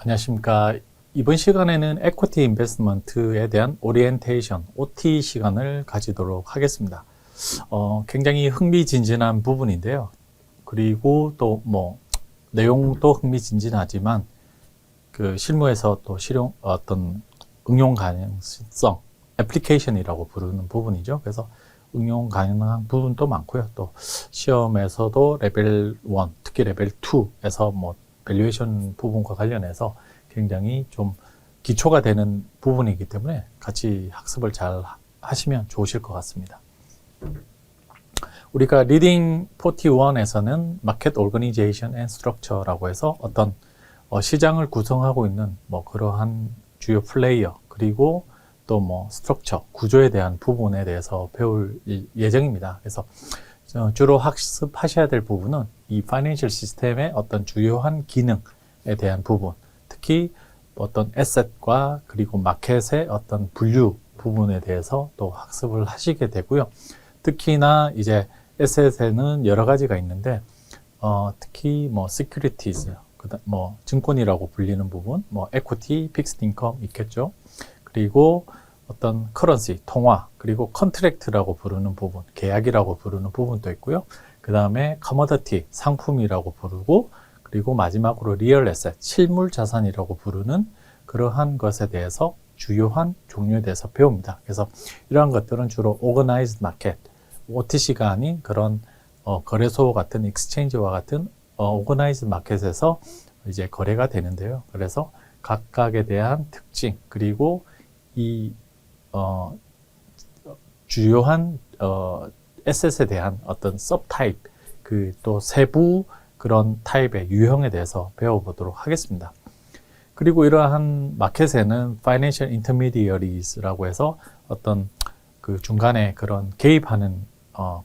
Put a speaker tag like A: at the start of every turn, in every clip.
A: 안녕하십니까. 이번 시간에는 에쿼티 인베스트먼트에 대한 오리엔테이션, OT 시간을 가지도록 하겠습니다. 굉장히 흥미진진한 부분인데요. 그리고 또 내용도 흥미진진하지만 그 실무에서 또 어떤 응용 가능성, 애플리케이션이라고 부르는 부분이죠. 그래서 응용 가능한 부분도 많고요. 또 시험에서도 레벨 1, 특히 레벨 2에서 밸류에이션 부분과 관련해서 굉장히 좀 기초가 되는 부분이기 때문에 같이 학습을 잘 하시면 좋으실 것 같습니다. 우리가 리딩 41에서는 마켓 오거니제이션 앤 스트럭처라고 해서 어떤 시장을 구성하고 있는 그러한 주요 플레이어 그리고 또 스트럭처 구조에 대한 부분에 대해서 배울 예정입니다. 그래서 주로 학습하셔야 될 부분은 이 파이낸셜 시스템의 어떤 주요한 기능에 대한 부분, 특히 어떤 에셋과 그리고 마켓의 어떤 분류 부분에 대해서 또 학습을 하시게 되고요. 특히나 이제 에셋에는 여러 가지가 있는데 특히 securities, 증권이라고 불리는 부분, equity, fixed income 있겠죠. 그리고 어떤 커런시, 통화, 그리고 컨트랙트라고 부르는 부분, 계약이라고 부르는 부분도 있고요. 그 다음에 커머더티, 상품이라고 부르고, 그리고 마지막으로 리얼 에셋, 실물 자산이라고 부르는 그러한 것에 대해서 주요한 종류에 대해서 배웁니다. 그래서 이러한 것들은 주로 organized market, OTC가 아닌 그런 거래소 같은 익스체인지와 같은 organized market에서 이제 거래가 되는데요. 그래서 각각에 대한 특징, 그리고 이 주요한 에셋에 대한 어떤 서브타입, 또 세부 그런 타입의 유형에 대해서 배워보도록 하겠습니다. 그리고 이러한 마켓에는 Financial Intermediaries라고 해서 어떤 그 중간에 그런 개입하는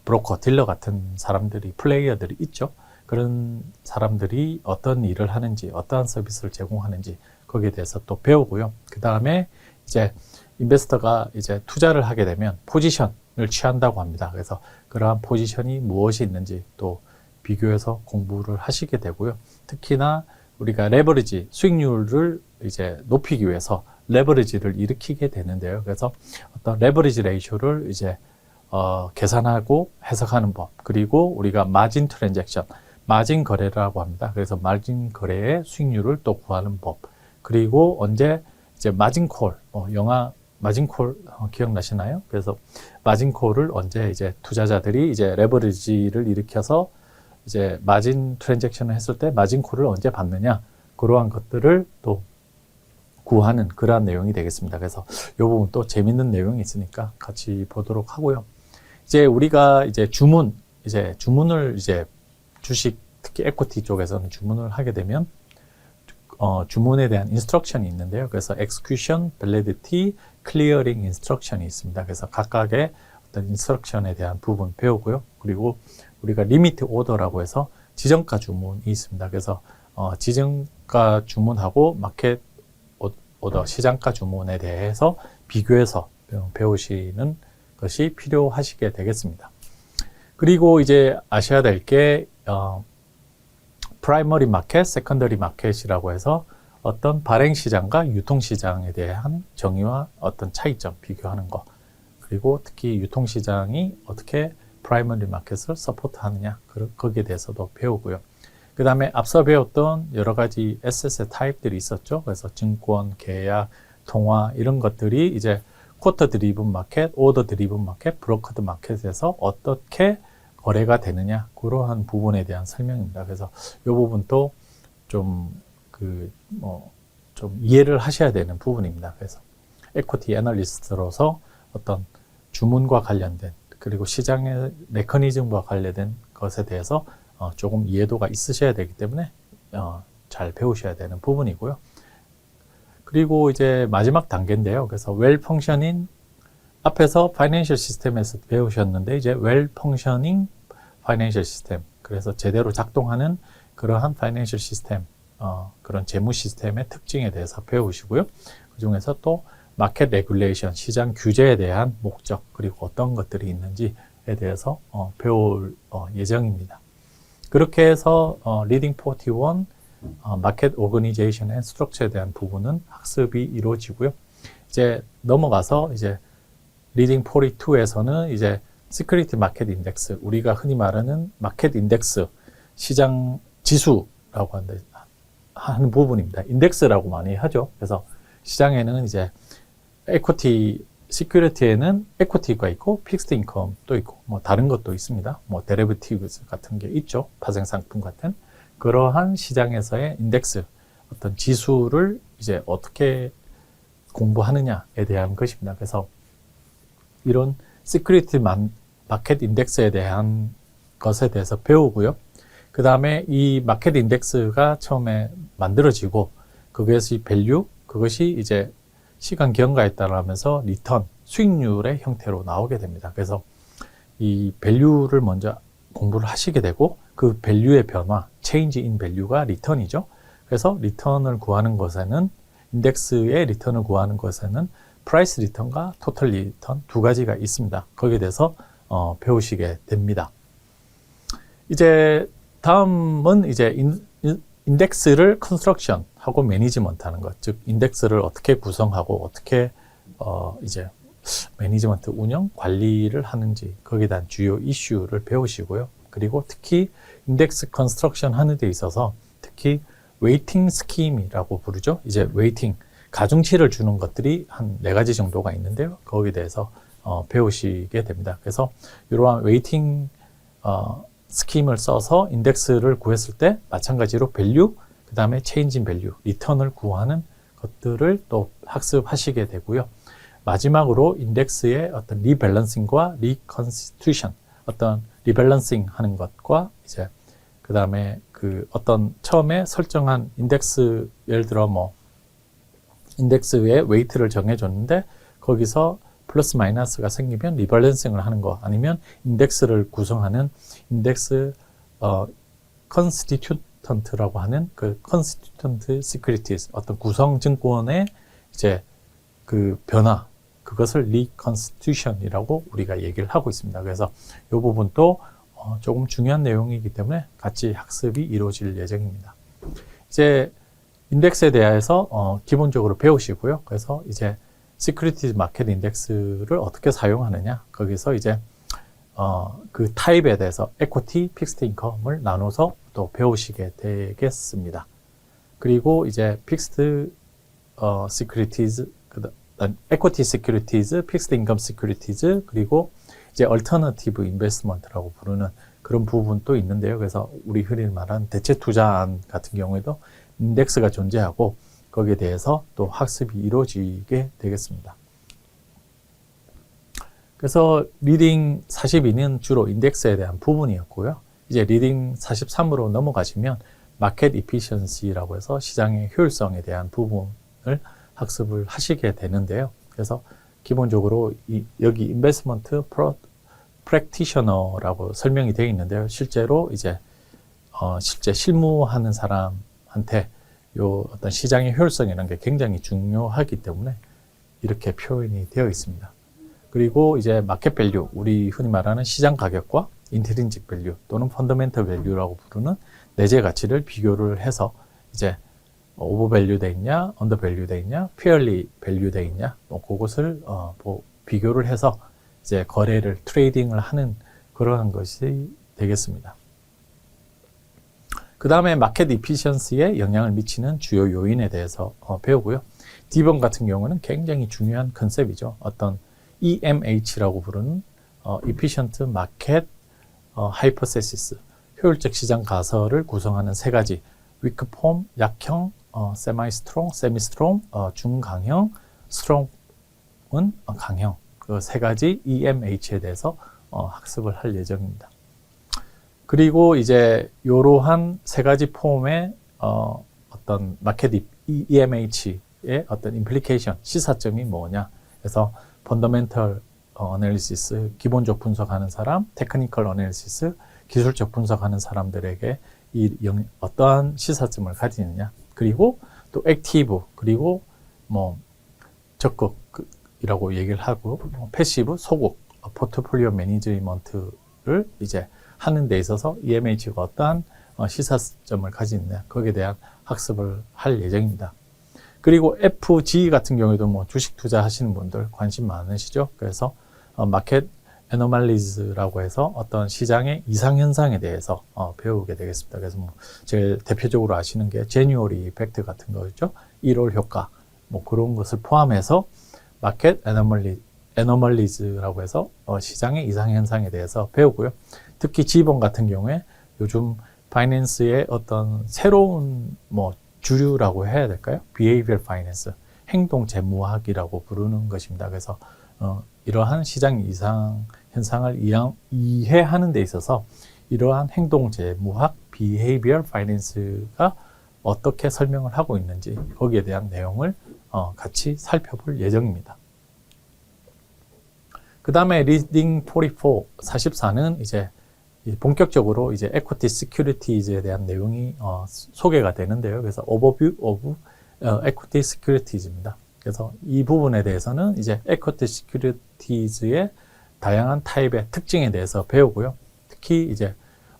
A: 브로커, 딜러 같은 사람들이, 플레이어들이 있죠. 그런 사람들이 어떤 일을 하는지, 어떠한 서비스를 제공하는지 거기에 대해서 또 배우고요. 그 다음에 이제 인베스터가 이제 투자를 하게 되면 포지션을 취한다고 합니다. 그래서 그러한 포지션이 무엇이 있는지 또 비교해서 공부를 하시게 되고요. 특히나 우리가 레버리지, 수익률을 이제 높이기 위해서 레버리지를 일으키게 되는데요. 그래서 어떤 레버리지 레이쇼를 이제 계산하고 해석하는 법, 그리고 우리가 마진 트랜잭션, 마진 거래라고 합니다. 그래서 마진 거래의 수익률을 또 구하는 법, 그리고 언제 이제 마진콜, 영화 마진콜 기억나시나요? 그래서 마진콜을 언제 이제 투자자들이 이제 레버리지를 일으켜서 이제 마진 트랜잭션을 했을 때 마진콜을 언제 받느냐, 그러한 것들을 또 구하는 그러한 내용이 되겠습니다. 그래서 이 부분 또 재밌는 내용이 있으니까 같이 보도록 하고요. 이제 우리가 이제 주문을 이제 주식, 특히 에쿼티 쪽에서는 주문을 하게 되면 주문에 대한 인스트럭션이 있는데요. 그래서 execution, validity, clearing instruction이 있습니다. 그래서 각각의 어떤 인스트럭션에 대한 부분 배우고요. 그리고 우리가 리미트 오더라고 해서 지정가 주문이 있습니다. 그래서 지정가 주문하고 마켓 오더, 시장가 주문에 대해서 비교해서 배우시는 것이 필요하시게 되겠습니다. 그리고 이제 아셔야 될 게 프라이머리 마켓, 세컨더리 마켓이라고 해서 어떤 발행 시장과 유통 시장에 대한 정의와 어떤 차이점 비교하는 것, 그리고 특히 유통 시장이 어떻게 프라이머리 마켓을 서포트하느냐, 거기에 대해서도 배우고요. 그 다음에 앞서 배웠던 여러 가지 에셋의 타입들이 있었죠. 그래서 증권, 계약, 통화 이런 것들이 이제 쿼터 드리븐 마켓, 오더 드리븐 마켓, 브로커드 마켓에서 어떻게 거래가 되느냐, 그러한 부분에 대한 설명입니다. 그래서 이 부분도 좀 이해를 하셔야 되는 부분입니다. 그래서 에쿼티 애널리스트로서 어떤 주문과 관련된, 그리고 시장의 메커니즘과 관련된 것에 대해서 조금 이해도가 있으셔야 되기 때문에 잘 배우셔야 되는 부분이고요. 그리고 이제 마지막 단계인데요. 그래서 웰 펑셔닝, 앞에서 파이낸셜 시스템에서 배우셨는데 이제 웰 펑셔닝 파이낸셜 시스템, 그래서 제대로 작동하는 그러한 파이낸셜 시스템, 그런 재무 시스템의 특징에 대해서 배우시고요. 그 중에서 또 마켓 레귤레이션, 시장 규제에 대한 목적, 그리고 어떤 것들이 있는지에 대해서 배울 예정입니다. 그렇게 해서 리딩 41 마켓 오거니제이션 앤 스트럭처에 대한 부분은 학습이 이루어지고요. 이제 넘어가서 이제 리딩 42에서는 이제 시큐리티 마켓 인덱스, 우리가 흔히 말하는 마켓 인덱스, 시장 지수라고 하는 부분입니다. 인덱스라고 많이 하죠. 그래서 시장에는 이제 에코티, 시큐리티에는 에코티가 있고 픽스드 인컴도 있고 뭐 다른 것도 있습니다. 뭐 데리베티브스 같은 게 있죠. 파생 상품 같은 그러한 시장에서의 인덱스, 어떤 지수를 이제 어떻게 공부하느냐에 대한 것입니다. 그래서 이런 시큐리티 마켓 인덱스에 대한 것에 대해서 배우고요. 그 다음에 이 마켓 인덱스가 처음에 만들어지고 그것이 밸류, 그것이 이제 시간 경과에 따라하면서 리턴, 수익률의 형태로 나오게 됩니다. 그래서 이 밸류를 먼저 공부를 하시게 되고 그 밸류의 변화, change in value가 리턴이죠. 그래서 리턴을 구하는 것에는 인덱스의 리턴을 구하는 것에는 프라이스 리턴과 토탈 리턴 두 가지가 있습니다. 거기에 대해서 배우시게 됩니다. 이제 다음은 이제 인덱스를 컨스트럭션 하고 매니지먼트 하는 것, 즉 인덱스를 어떻게 구성하고 어떻게 이제 매니지먼트 운영 관리를 하는지 거기에 대한 주요 이슈를 배우시고요. 그리고 특히 인덱스 컨스트럭션 하는 데 있어서 특히 웨이팅 스킴이라고 부르죠. 이제 웨이팅 가중치를 주는 것들이 한 4가지 정도가 있는데요. 거기에 대해서 배우시게 됩니다. 그래서 이러한 웨이팅 스킴을 써서 인덱스를 구했을 때 마찬가지로 밸류, 그 다음에 체인지 인 밸류, 리턴을 구하는 것들을 또 학습하시게 되고요. 마지막으로 인덱스의 어떤 리밸런싱과 리컨스티튜션, 어떤 리밸런싱 하는 것과 이제 그 다음에 그 어떤 처음에 설정한 인덱스, 예를 들어 뭐 인덱스의 웨이트를 정해줬는데 거기서 플러스 마이너스가 생기면 리밸런싱을 하는 거, 아니면 인덱스를 구성하는 인덱스 컨스티튜턴트라고 하는 그 컨스티튜턴트 시큐리티즈, 어떤 구성 증권의 이제 그 변화, 그것을 리컨스티튜션이라고 우리가 얘기를 하고 있습니다. 그래서 이 부분도 조금 중요한 내용이기 때문에 같이 학습이 이루어질 예정입니다. 이제 인덱스에 대해서 기본적으로 배우시고요. 그래서 이제 시큐리티 마켓 인덱스를 어떻게 사용하느냐, 거기서 이제 그 타입에 대해서 에코티, 픽스드 인컴을 나눠서 또 배우시게 되겠습니다. 그리고 이제 픽스드 시큐리티즈, 에코티 시큐리티즈, 픽스드 인컴 시큐리티즈, 그리고 이제 얼터너티브 인베스트먼트라고 부르는 그런 부분도 있는데요. 그래서 우리 흔히 말하는 대체 투자안 같은 경우에도 인덱스가 존재하고 거기에 대해서 또 학습이 이루어지게 되겠습니다. 그래서 리딩 42는 주로 인덱스에 대한 부분이었고요. 이제 리딩 43으로 넘어가시면 마켓 이피션시라고 해서 시장의 효율성에 대한 부분을 학습을 하시게 되는데요. 그래서 기본적으로 여기 인베스트먼트 프랙티셔너라고 설명이 되어 있는데요. 실제로 이제 실제 실무하는 사람한테 요 어떤 시장의 효율성이라는 게 굉장히 중요하기 때문에 이렇게 표현이 되어 있습니다. 그리고 이제 마켓 밸류, 우리 흔히 말하는 시장 가격과 인트린직 밸류 또는 펀더멘털 밸류라고 부르는 내재 가치를 비교를 해서 이제 오버 밸류 돼 있냐, 언더 밸류 돼 있냐, 페어리 밸류 돼 있냐, 뭐 그것을 비교를 해서 이제 거래를 트레이딩을 하는 그러한 것이 되겠습니다. 그 다음에 마켓 이피션시에 영향을 미치는 주요 요인에 대해서 배우고요. D번 같은 경우는 굉장히 중요한 컨셉이죠. 어떤 EMH라고 부르는 Efficient Market Hypothesis, 효율적 시장 가설을 구성하는 3가지, weak form, 약형, semi-strong, semi-strong, 중강형, strong은 강형, 그 3가지 EMH에 대해서 학습을 할 예정입니다. 그리고 이제 이러한 3가지 폼의 어떤 마켓 EMH의 어떤 임플리케이션, 시사점이 뭐냐. 그래서 펀더멘털 어널리시스, 기본적 분석하는 사람, 테크니컬 어널리시스, 기술적 분석하는 사람들에게 어떠한 시사점을 가지느냐. 그리고 또 액티브, 그리고 뭐 적극이라고 얘기를 하고, 패시브, 소극, 포트폴리오 매니지먼트를 이제 하는 데 있어서 EMH가 어떠한 시사점을 가지느냐, 거기에 대한 학습을 할 예정입니다. 그리고 FG 같은 경우에도 뭐 주식 투자하시는 분들 관심 많으시죠? 그래서 마켓 애노말리즈라고 해서 어떤 시장의 이상현상에 대해서 배우게 되겠습니다. 그래서 뭐 제일 대표적으로 아시는 게 제뉴어리 이펙트 같은 거죠. 1월 효과 뭐 그런 것을 포함해서 마켓 애노멀리즈라고 해서 시장의 이상현상에 대해서 배우고요. 특히 지번 같은 경우에 요즘 파이낸스의 어떤 새로운 뭐 주류라고 해야 될까요? Behavioral Finance, 행동 재무학이라고 부르는 것입니다. 그래서 이러한 시장 이상 현상을 이해하는 데 있어서 이러한 행동 재무학, Behavioral Finance가 어떻게 설명을 하고 있는지 거기에 대한 내용을 같이 살펴볼 예정입니다. 그 다음에 리딩 44는 이제 본격적으로 이제 equity securities에 대한 내용이 소개가 되는데요. 그래서 overview of equity securities입니다. 그래서 이 부분에 대해서는 이제 equity securities의 다양한 타입의 특징에 대해서 배우고요. 특히 이제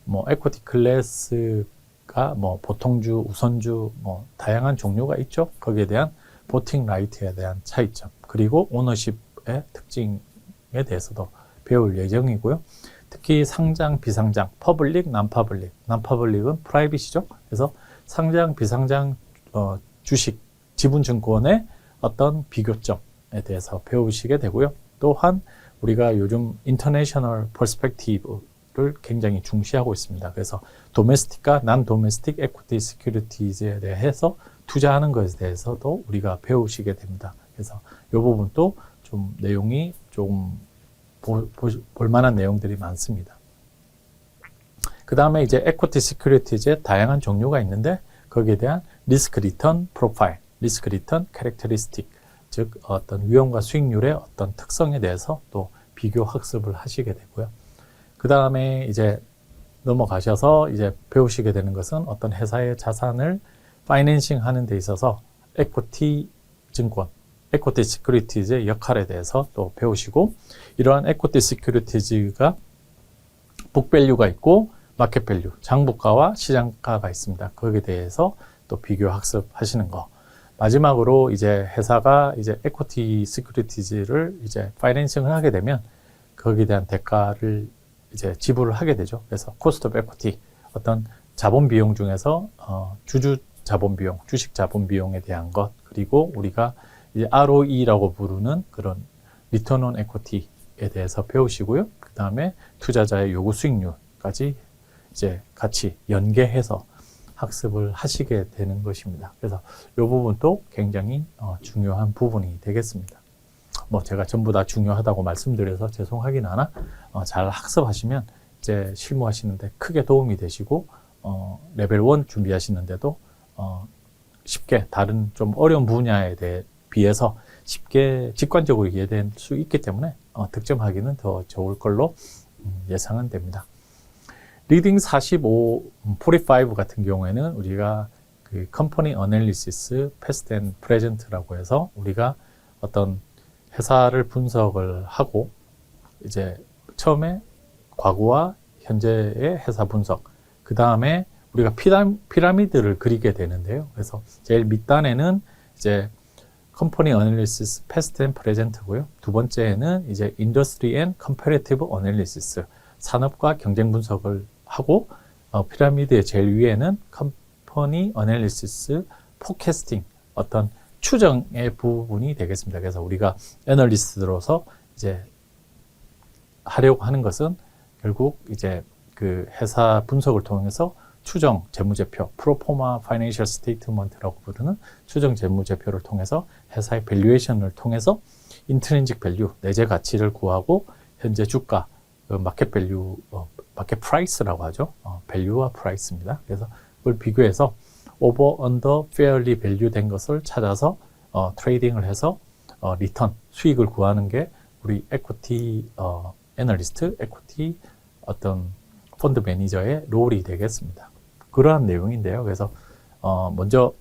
A: 뭐 equity 클래스가 뭐 보통주, 우선주 뭐 다양한 종류가 있죠. 거기에 대한 voting right에 대한 차이점, 그리고 오너십의 특징에 대해서도 배울 예정이고요. 특히 상장, 비상장, 퍼블릭, 난퍼블릭, 난퍼블릭은 프라이빗이죠. 그래서 상장, 비상장 주식, 지분증권의 어떤 비교점에 대해서 배우시게 되고요. 또한 우리가 요즘 인터내셔널 퍼스펙티브를 굉장히 중시하고 있습니다. 그래서 도메스틱과 난 도메스틱 에퀴티 시큐리티즈에 대해서 투자하는 것에 대해서도 우리가 배우시게 됩니다. 그래서 이 부분도 좀 내용이 좀 볼만한 내용들이 많습니다. 그 다음에 이제 equity securities의 다양한 종류가 있는데 거기에 대한 리스크 리턴 프로파일, 리스크 리턴 캐릭터리스틱, 즉 어떤 위험과 수익률의 어떤 특성에 대해서 또 비교 학습을 하시게 되고요. 그 다음에 이제 넘어가셔서 이제 배우시게 되는 것은 어떤 회사의 자산을 파이낸싱 하는 데 있어서 equity 증권, equity securities의 역할에 대해서 또 배우시고, 이러한 equity securities가 book value가 있고 market value, 장부가와 시장가가 있습니다. 거기에 대해서 또 비교 학습하시는 거. 마지막으로 이제 회사가 이제 equity securities를 이제 파이낸싱을 하게 되면 거기에 대한 대가를 이제 지불을 하게 되죠. 그래서 cost of equity, 어떤 자본 비용 중에서 주주 자본 비용, 주식 자본 비용에 대한 것, 그리고 우리가 이제 ROE라고 부르는 그런 리턴 온 에쿼티에 대해서 배우시고요. 그 다음에 투자자의 요구 수익률까지 이제 같이 연계해서 학습을 하시게 되는 것입니다. 그래서 이 부분도 굉장히 중요한 부분이 되겠습니다. 뭐 제가 전부 다 중요하다고 말씀드려서 죄송하긴 하나 잘 학습하시면 이제 실무하시는데 크게 도움이 되시고 레벨 1 준비하시는데도 쉽게 다른 좀 어려운 분야에 대해 비해서 쉽게 직관적으로 이해될 수 있기 때문에 득점하기는 더 좋을 걸로 예상은 됩니다. 리딩 45 같은 경우에는 우리가 그 컴퍼니 어널리시스 패스트 앤 프레젠트라고 해서 우리가 어떤 회사를 분석을 하고 이제 처음에 과거와 현재의 회사 분석, 그 다음에 우리가 피라미드를 그리게 되는데요. 그래서 제일 밑단에는 이제 컴퍼니 어널리시스 패스트 앤 프레젠트고요. 두 번째에는 이제 인더스트리 앤 컴패리티브 어널리시스, 산업과 경쟁 분석을 하고 피라미드의 제일 위에는 컴퍼니 어널리시스 포캐스팅, 어떤 추정의 부분이 되겠습니다. 그래서 우리가 애널리스트로서 이제 하려고 하는 것은 결국 이제 그 회사 분석을 통해서 추정 재무제표, 프로포마 파이낸셜 스테이트먼트라고 부르는 추정 재무제표를 통해서 회사의 밸류에이션을 통해서 인트린직 밸류, 내재 가치를 구하고 현재 주가, 마켓 밸류, 마켓 프라이스라고 하죠. 밸류와 프라이스입니다. 그래서 그걸 비교해서 오버, 언더, 페어리 밸류 된 것을 찾아서 트레이딩을 해서 리턴, 수익을 구하는 게 우리 에쿼티 애널리스트, 에쿼티 어떤 펀드 매니저의 롤이 되겠습니다. 그러한 내용인데요. 그래서 먼저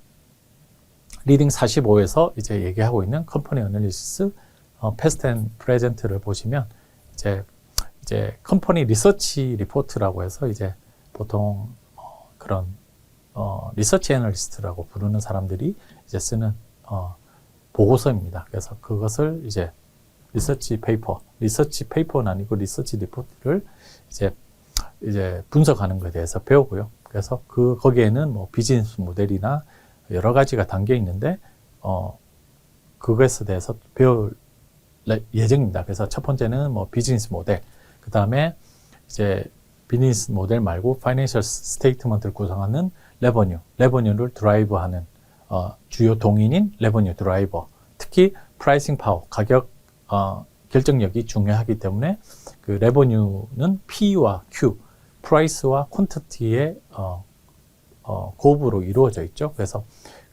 A: 리딩 45에서 이제 얘기하고 있는 컴퍼니 어널리시스 패스트 앤 프레젠트를 보시면 이제 컴퍼니 리서치 리포트라고 해서 이제 보통 그런 리서치 애널리스트라고 부르는 사람들이 이제 쓰는 보고서입니다. 그래서 그것을 이제 리서치 페이퍼는 아니고 리서치 리포트를 이제 분석하는 것에 대해서 배우고요. 그래서 거기에는 뭐 비즈니스 모델이나 여러 가지가 담겨 있는데, 그것에 대해서 배울 예정입니다. 그래서 첫 번째는 뭐 비즈니스 모델, 그 다음에 이제 비즈니스 모델 말고 파이낸셜 스테이트먼트를 구성하는 레버뉴를 드라이브하는 주요 동인인 레버뉴 드라이버, 특히 프라이싱 파워, 가격 결정력이 중요하기 때문에 그 레버뉴는 P와 Q, 프라이스와 퀀티티의 곱으로 이루어져 있죠. 그래서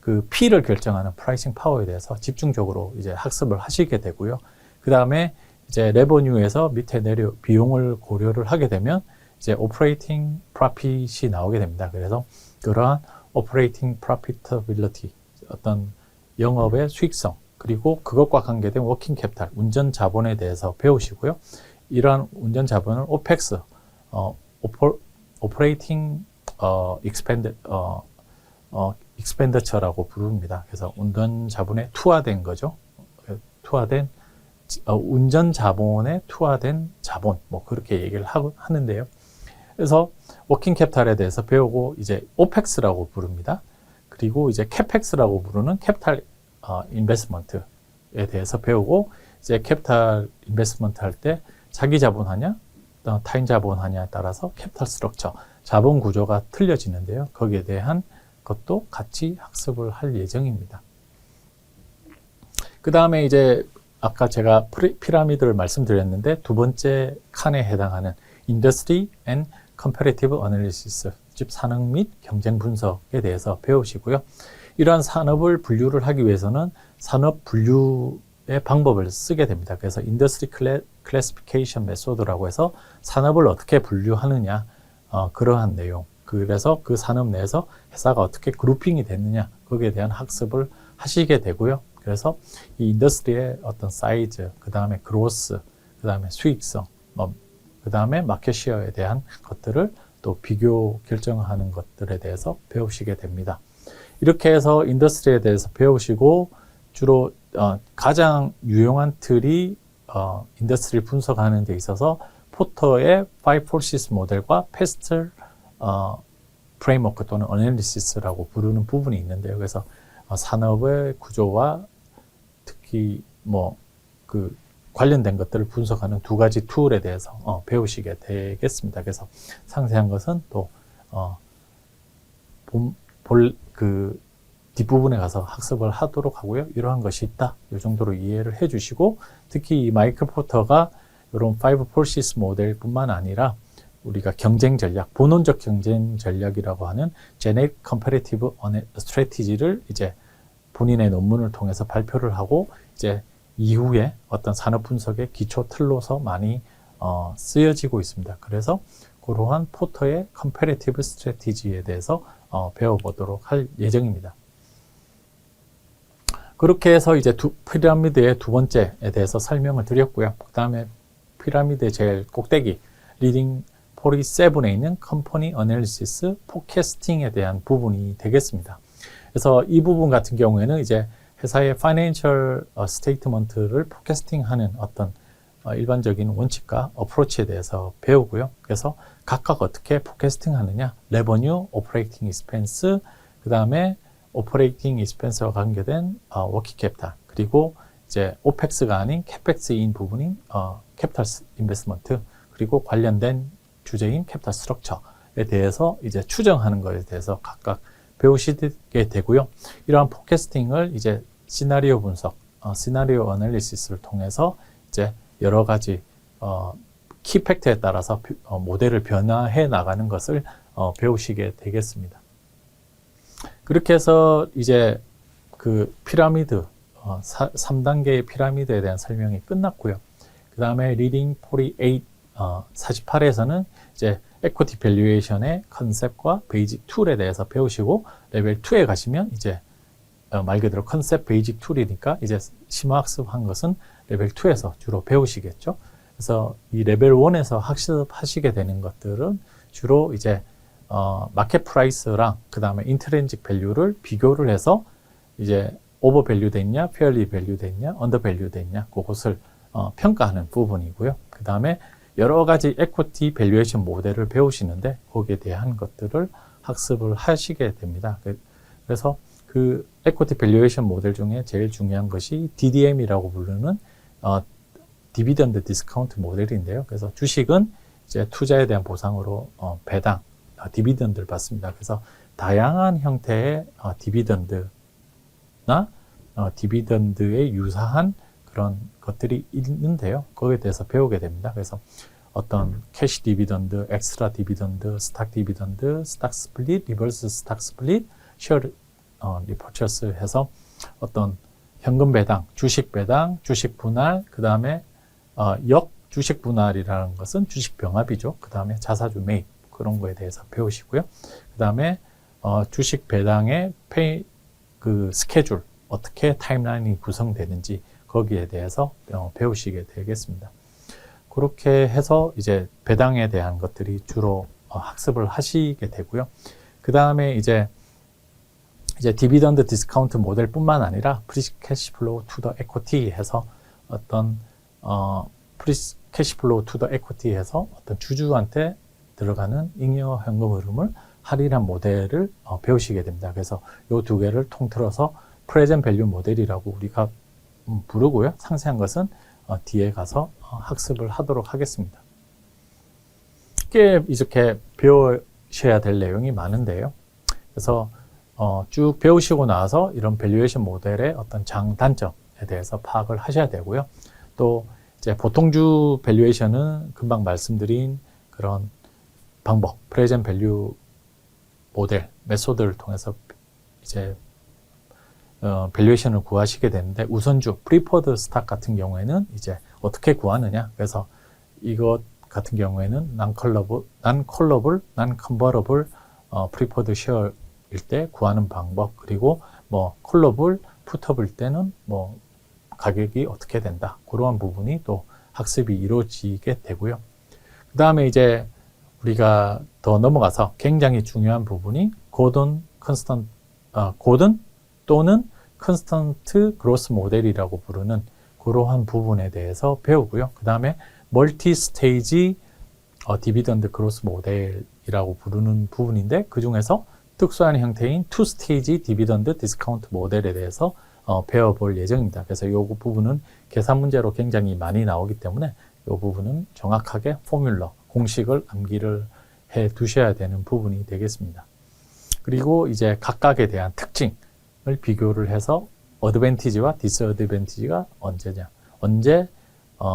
A: 그 P를 결정하는 프라이싱 파워에 대해서 집중적으로 이제 학습을 하시게 되고요. 그 다음에 이제 레버뉴에서 밑에 비용을 고려를 하게 되면 이제 오퍼레이팅 프로핏이 나오게 됩니다. 그래서 그러한 오퍼레이팅 프로피터빌리티, 어떤 영업의 수익성, 그리고 그것과 관계된 워킹 캐피탈, 운전 자본에 대해서 배우시고요. 이러한 운전 자본을 오펙스, 오퍼레이팅 익스펜더처라고 부릅니다. 그래서 운전 자본에 투하된 거죠. 운전 자본에 투하된 자본, 뭐 그렇게 얘기를 하는데요. 그래서 워킹 캐피탈에 대해서 배우고 이제 오펙스라고 부릅니다. 그리고 이제 캐펙스라고 부르는 캐피탈 인베스트먼트에 대해서 배우고, 이제 캐피탈 인베스트먼트 할 때 자기 자본하냐, 타인 자본하냐에 따라서 캐피탈 스트럭처, 자본 구조가 틀려지는데요. 거기에 대한 것도 같이 학습을 할 예정입니다. 그 다음에 이제 아까 제가 피라미드를 말씀드렸는데, 두 번째 칸에 해당하는 인더스트리 앤 컴패리티브 어널리시스, 즉 산업 및 경쟁 분석에 대해서 배우시고요. 이러한 산업을 분류를 하기 위해서는 산업 분류의 방법을 쓰게 됩니다. 그래서 인더스트리 클래시피케이션 메소드라고 해서 산업을 어떻게 분류하느냐, 그러한 내용. 그래서 그 산업 내에서 회사가 어떻게 그룹핑이 됐느냐, 거기에 대한 학습을 하시게 되고요. 그래서 이 인더스트리의 어떤 사이즈, 그 다음에 그로스, 그 다음에 수익성, 그 다음에 마켓 시어에 대한 것들을 또 비교 결정하는 것들에 대해서 배우시게 됩니다. 이렇게 해서 인더스트리에 대해서 배우시고, 주로 가장 유용한 틀이 인더스트리를 분석하는 데 있어서 포터의 5 forces 모델과 패스트 프레임워크 또는 어널리시스라고 부르는 부분이 있는데요. 그래서 산업의 구조와 특히 그 관련된 것들을 분석하는 두 가지 툴에 대해서 배우시게 되겠습니다. 그래서 상세한 것은 또 그 뒷부분에 가서 학습을 하도록 하고요. 이러한 것이 있다, 이 정도로 이해를 해주시고, 특히 이 마이클 포터가 이런 5 forces 모델뿐만 아니라 우리가 경쟁 전략, 본원적 경쟁 전략이라고 하는 Generic Comparative Strategy를 이제 본인의 논문을 통해서 발표를 하고, 이제 이후에 어떤 산업 분석의 기초 틀로서 많이 쓰여지고 있습니다. 그래서 그러한 포터의 Comparative Strategy에 대해서 배워보도록 할 예정입니다. 그렇게 해서 이제 피라미드의 두 번째에 대해서 설명을 드렸고요. 그 다음에 피라미드의 제일 꼭대기, 리딩 47에 있는 컴퍼니 어널리시스 포캐스팅에 대한 부분이 되겠습니다. 그래서 이 부분 같은 경우에는 이제 회사의 파이낸셜 스테이트먼트를 포캐스팅하는 어떤 일반적인 원칙과 어프로치에 대해서 배우고요. 그래서 각각 어떻게 포캐스팅하느냐, 레버뉴, 오퍼레이팅 익스펜스, 그 다음에 오퍼레이팅 익스펜스와 관계된 워킹 캐피탈, 그리고 이제 오펙스가 아닌 캐펙스인 부분인 캐피탈 인베스트먼트, 그리고 관련된 주제인 캐피탈 스트럭처에 대해서 이제 추정하는 것에 대해서 각각 배우시게 되고요. 이러한 포캐스팅을 이제 시나리오 분석, 시나리오 어널리시스를 통해서 이제 여러 가지 키 팩트에 따라서 모델을 변화해 나가는 것을 배우시게 되겠습니다. 그렇게 해서 이제 그 피라미드 3단계의 피라미드에 대한 설명이 끝났고요. 그 다음에 리딩 48에서는 이제 에쿼티 밸류에이션의 컨셉과 베이직 툴에 대해서 배우시고, 레벨 2에 가시면 이제 말 그대로 컨셉 베이직 툴이니까 이제 심화학습한 것은 레벨 2에서 주로 배우시겠죠. 그래서 이 레벨 1에서 학습하시게 되는 것들은 주로 이제 마켓 프라이스랑 그 다음에 인트린직 밸류를 비교를 해서 이제 오버 밸류 됐냐, 페어리 밸류 됐냐, 언더 밸류 됐냐, 그것을 평가하는 부분이고요. 그 다음에 여러 가지 에쿼티 밸류에이션 모델을 배우시는데 거기에 대한 것들을 학습을 하시게 됩니다. 그래서 그 에쿼티 밸류에이션 모델 중에 제일 중요한 것이 DDM이라고 부르는 디비던드 디스카운트 모델인데요. 그래서 주식은 이제 투자에 대한 보상으로 배당, 디비던드를 받습니다. 그래서 다양한 형태의 디비던드나 디비던드에 유사한 그런 것들이 있는데요. 거기에 대해서 배우게 됩니다. 그래서 어떤 캐시 디비던드, 엑스트라 디비던드, 스탁 디비던드, 스탁 스플릿, 리버스 스탁 스플릿, 쉐어 리퍼처스 해서 어떤 현금 배당, 주식 배당, 주식 분할, 그 다음에 역 주식 분할이라는 것은 주식 병합이죠. 그 다음에 자사주 매입 그런 거에 대해서 배우시고요. 그 다음에 주식 배당의 그 스케줄 어떻게 타임라인이 구성되는지 거기에 대해서 배우시게 되겠습니다. 그렇게 해서 이제 배당에 대한 것들이 주로 학습을 하시게 되고요. 그 다음에 이제 디비던드 디스카운트 모델뿐만 아니라 프리 캐시플로우 투 더 에쿼티 해서 어떤 프리 캐시플로우 투 더 에쿼티 해서 어떤 주주한테 들어가는 잉여 현금 흐름을 할인한 모델을 배우시게 됩니다. 그래서 이 두 개를 통틀어서 프레젠트 밸류 모델이라고 우리가 부르고요. 상세한 것은 뒤에 가서 학습을 하도록 하겠습니다. 꽤 이렇게 배우셔야 될 내용이 많은데요. 그래서 쭉 배우시고 나서 이런 밸류에이션 모델의 어떤 장단점에 대해서 파악을 하셔야 되고요. 또 이제 보통주 밸류에이션은 금방 말씀드린 그런 방법, 프레젠트 밸류 모델, 메소드를 통해서 이제 밸류에이션을 구하시게 되는데 우선주, 프리퍼드 스탁 같은 경우에는 이제 어떻게 구하느냐. 그래서 이것 같은 경우에는 non-callable, non-convertible 프리퍼드 쉐어일 때 구하는 방법, 그리고 뭐 콜러블, 풋업일 때는 뭐 가격이 어떻게 된다. 그러한 부분이 또 학습이 이루어지게 되고요. 그 다음에 이제 우리가 더 넘어가서 굉장히 중요한 부분이 고든 또는 컨스턴트 그로스 모델이라고 부르는 그러한 부분에 대해서 배우고요. 그 다음에 멀티 스테이지 디비던드 그로스 모델이라고 부르는 부분인데 그 중에서 특수한 형태인 투 스테이지 디비던드 디스카운트 모델에 대해서 배워볼 예정입니다. 그래서 이 부분은 계산 문제로 굉장히 많이 나오기 때문에 이 부분은 정확하게 포뮬러, 공식을 암기를 해 두셔야 되는 부분이 되겠습니다. 그리고 이제 각각에 대한 특징을 비교를 해서 어드밴티지와 디스어드밴티지가 언제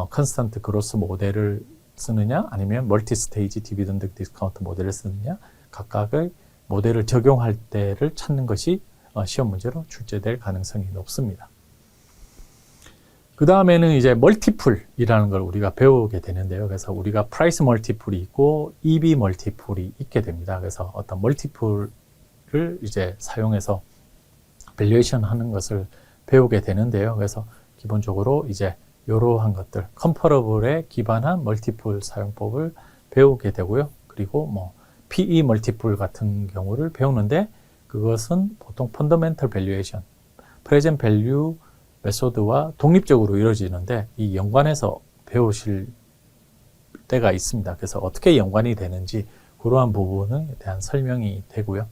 A: 컨스턴트 그로스 모델을 쓰느냐 아니면 멀티 스테이지 디비던드 디스카운트 모델을 쓰느냐 각각의 모델을 적용할 때를 찾는 것이 시험 문제로 출제될 가능성이 높습니다. 그 다음에는 이제 멀티플이라는 걸 우리가 배우게 되는데요. 그래서 우리가 프라이스 멀티플이 있고 EB 멀티플이 있게 됩니다. 그래서 어떤 멀티플을 이제 사용해서 밸류에이션 하는 것을 배우게 되는데요. 그래서 기본적으로 이제 이러한 것들, 컴퍼러블에 기반한 멀티플 사용법을 배우게 되고요. 그리고 뭐 PE 멀티플 같은 경우를 배우는데 그것은 보통 펀더멘털 밸류에이션, 프레젠트 밸류 메소드와 독립적으로 이루어지는데 이 연관해서 배우실 때가 있습니다. 그래서 어떻게 연관이 되는지 그러한 부분에 대한 설명이 되고요.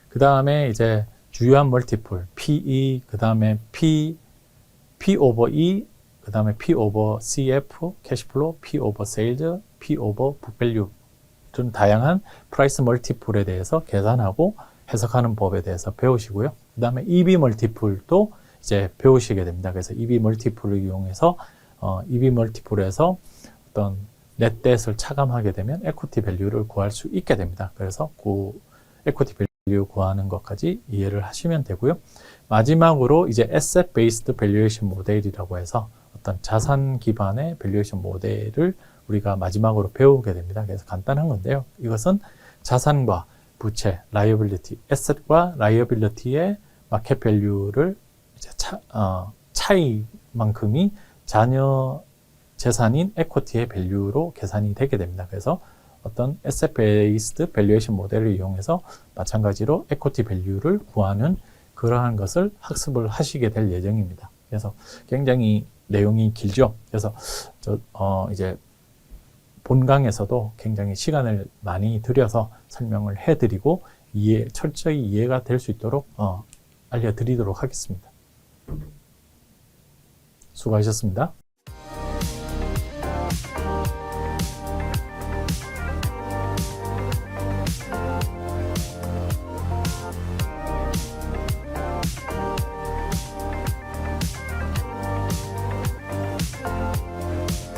A: 그 다음에 이제 주요한 멀티플, PE, 그 다음에 P over E, 그 다음에 P over CF, 캐시플로우, P over 세일즈, P over 북밸류 좀 다양한 프라이스 멀티플에 대해서 계산하고 해석하는 법에 대해서 배우시고요. 그 다음에 EB 멀티플도 이제 배우시게 됩니다. 그래서 EB 멀티플을 이용해서 EB 멀티플에서 어떤 넷댓을 차감하게 되면 에쿼티 밸류를 구할 수 있게 됩니다. 그래서 그 에쿼티 밸류 구하는 것까지 이해를 하시면 되고요. 마지막으로 이제 Asset Based Valuation 모델이라고 해서 어떤 자산 기반의 밸류에이션 모델을 우리가 마지막으로 배우게 됩니다. 그래서 간단한 건데요. 이것은 자산과 부채, liability, asset과 liability의 마켓 밸류를 이제 차이만큼이 자녀 재산인 equity의 밸류로 계산이 되게 됩니다. 그래서 어떤 asset based 밸류에이션 모델을 이용해서 마찬가지로 equity 밸류를 구하는 그러한 것을 학습을 하시게 될 예정입니다. 그래서 굉장히 내용이 길죠. 그래서 이제 본강에서도 굉장히 시간을 많이 들여서 설명을 해드리고 철저히 이해가 될 수 있도록 알려드리도록 하겠습니다. 수고하셨습니다.